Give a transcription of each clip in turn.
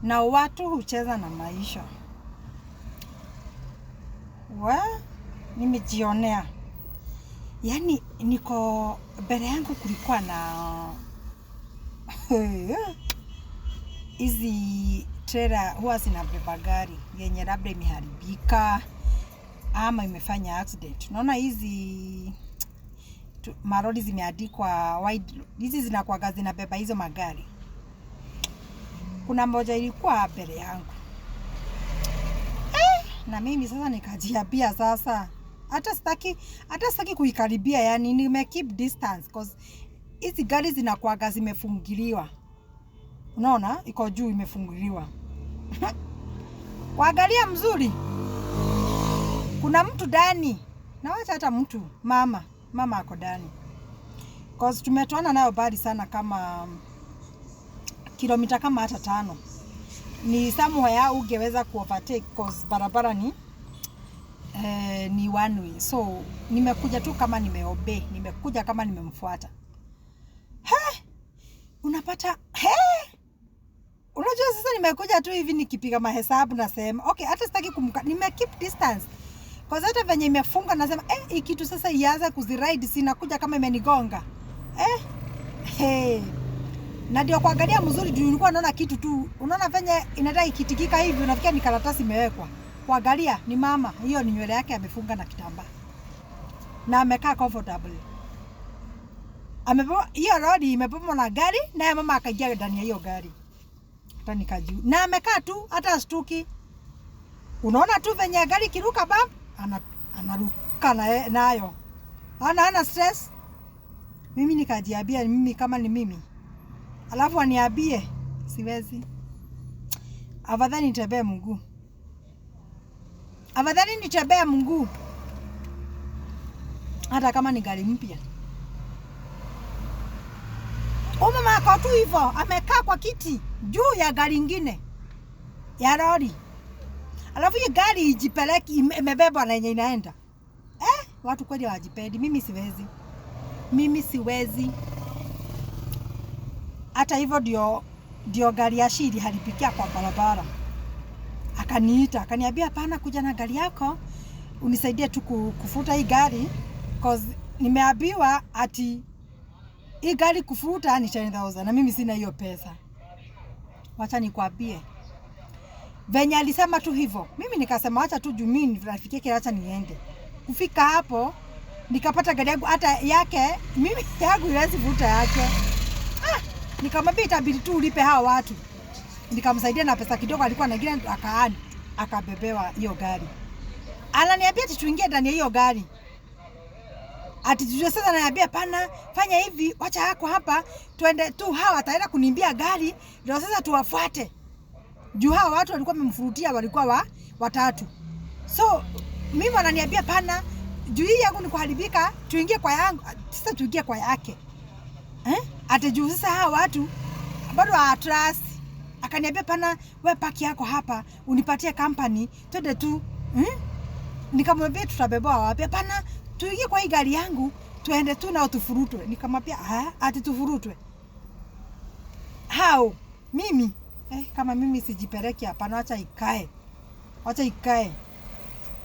na watu hucheza na maisha. Nimejionea. Yani niko mbele yangu kulikuwa na hizi trailer huwa zinabeba gari yenye labda imeharibika ama imefanya accident. Unaona hizi maroli zimeandikwa wide, hizi zinakuwa zinabeba hizo magari. Kuna moja ilikuwa mbele yangu. Na mimi sasa nikajiambia sasa hata sitaki kuikaribia, yani nime keep distance cause hizi gari zinakuwa zimefungiliwa. Unaona iko juu imefungiliwa. Kuangalia mzuri. Kuna mtu ndani. Na wacha hata mtu mama ako ndani. Cause tumetoana nayo bali sana kama kilomita kama hata 5. Ni somewhere ungeweza kuovertake cause barabara ni one way. So nimekuja tu kama nimeobey, nimekuja kama nimemfuata. Unapata unajua sasa nimekuja tu hivi nikipiga mahesabu nasema okay, hata sitaki nime keep distance. Cause hata venye imefunga nasema hii kitu sasa ianza kuziride sina kuja kama imenigonga. Na ndio kuangalia mzuri juu nilikuwa naona kitu tu. Unaona venye inataka ikitikika hivi unafikia ni karatasi imewekwa. Kuangalia ni mama, hiyo ni nywele yake amefunga na kitambaa. Na amekaa comfortable. Hiyo lori imepomwa na gari na mama akaingia ndani ya hiyo gari. Hata nikajua. Na amekaa tu hata stuki. Unaona tu venye gari kiruka bam anaruka nayo. Hana stress. Mimi nikajiambia mimi kama ni mimi. Alafu aniambie siwezi. Afadhali nitembee mguu. Afadhali nitembee mguu. Hata kama ni gari mpya. Mama ako tu hivyo, amekaa kwa kiti juu ya gari ingine ya lori. Alafu hii gari ijipeleki imebebwa na yenye inaenda. Watu kweli hawajipendi, mimi siwezi. Hata hivyo ndio gari ya shiri halipikia kwa barabara. Akaniita, akaniambia hapana, kuja na gari yako unisaidie tu kufuta hii gari cause nimeambiwa ati hii gari kufuta ni 10,000 na mimi sina hiyo pesa. Wacha nikwambie. Venye alisema tu hivyo. Mimi nikasema acha tu juu mimi nifike kile acha niende. Kufika hapo nikapata gari yangu hata yake, mimi yangu iwezi vuta yake. Nikamwambia itabidi tu ulipe hao watu. Nikamsaidia na pesa kidogo alikuwa na gari akabebewa hiyo gari. Ananiambia ati tuingie ndani ya hiyo gari. Ati tujue sasa, ananiambia pana fanya hivi, wacha yako hapa twende tu, hawa wataenda kunimbia gari ndio sasa tuwafuate. Juu hawa watu walikuwa wamemfurutia walikuwa watatu. So mimi ananiambia pana juu hii yangu ni kuharibika, tuingie kwa yangu, sasa tuingie kwa yake. Ati juu sasa hawa watu bado trust. Akaniambia pana wewe paki yako hapa unipatie company twende tu. Nikamwambia tutabebwa wapi? Pana tuingie kwa hii gari yangu tuende tu na utufurutwe. Nikamwambia ati tufurutwe. Hao mimi kama mimi sijipeleki hapa, acha ikae.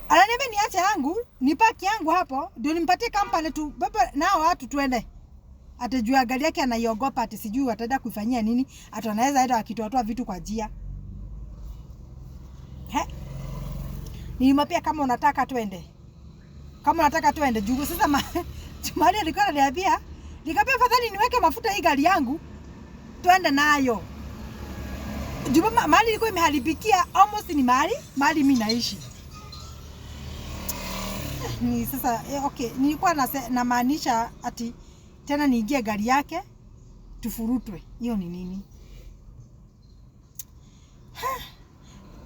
Ananiambia niache yangu, nipaki yangu hapo, ndio nimpatie company tu baba nao watu tuende. Atajua gari yake anaiogopa, ati sijui wataenda kuifanyia nini, ati anaweza aenda akitoa vitu kwa njia. Nilimwambia kama unataka twende. Juu sasa Mali alikuwa ananiambia, nikamwambia afadhali niweke mafuta hii gari yangu twende nayo. Juu Mali ilikuwa imeharibikia almost ni Mali mimi naishi. Ni sasa okay, nilikuwa na maanisha ati tena niingie gari yake tufurutwe. Hiyo ni nini?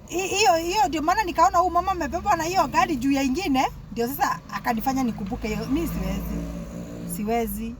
Hiyo ndio maana nikaona huyu mama amebebwa na hiyo gari juu ya ingine, ndio sasa akanifanya nikumbuke hiyo. Mimi siwezi.